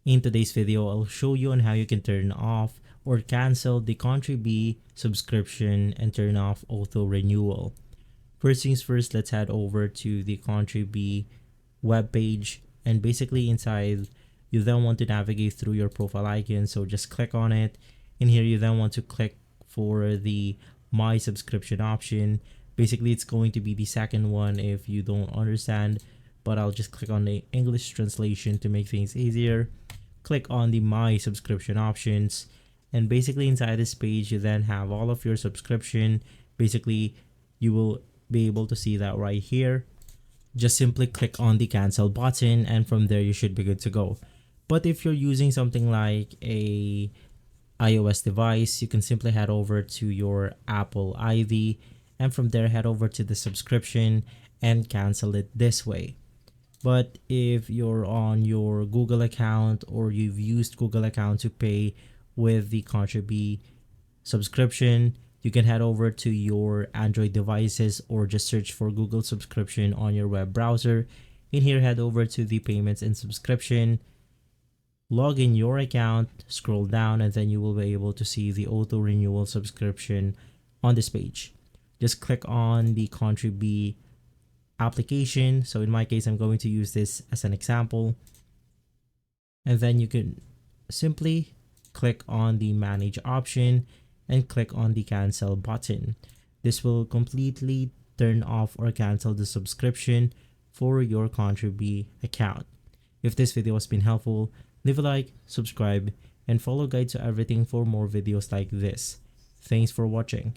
In today's video, I'll show you on how you can turn off or cancel the Contibee subscription and turn off auto renewal. First things first, let's head over to the Contibee webpage, and basically inside you then want to navigate through your profile icon, so just click on it. In here you then want to click for the my subscription option. Basically it's going to be the second one if you don't understand, but I'll just click on the English translation to make things easier. Click on the my subscription options, and basically inside this page you then have all of your subscription. Basically you will be able to see that right here. Just simply click on the cancel button, and from there you should be good to go. But if you're using something like a iOS device, you can simply head over to your Apple ID, and from there head over to the subscription and cancel it this way. But if you're on your Google account, or you've used Google account to pay with the Contibee subscription, you can head over to your Android devices or just search for Google subscription on your web browser. In here, head over to the payments and subscription, log in your account, scroll down, and then you will be able to see the auto renewal subscription on this page. Just click on the Contibee application. So in my case, I'm going to use this as an example. And then you can simply click on the manage option and click on the cancel button. This will completely turn off or cancel the subscription for your Contibee account. If this video has been helpful, leave a like, subscribe, and follow Guide to Everything for more videos like this. Thanks for watching.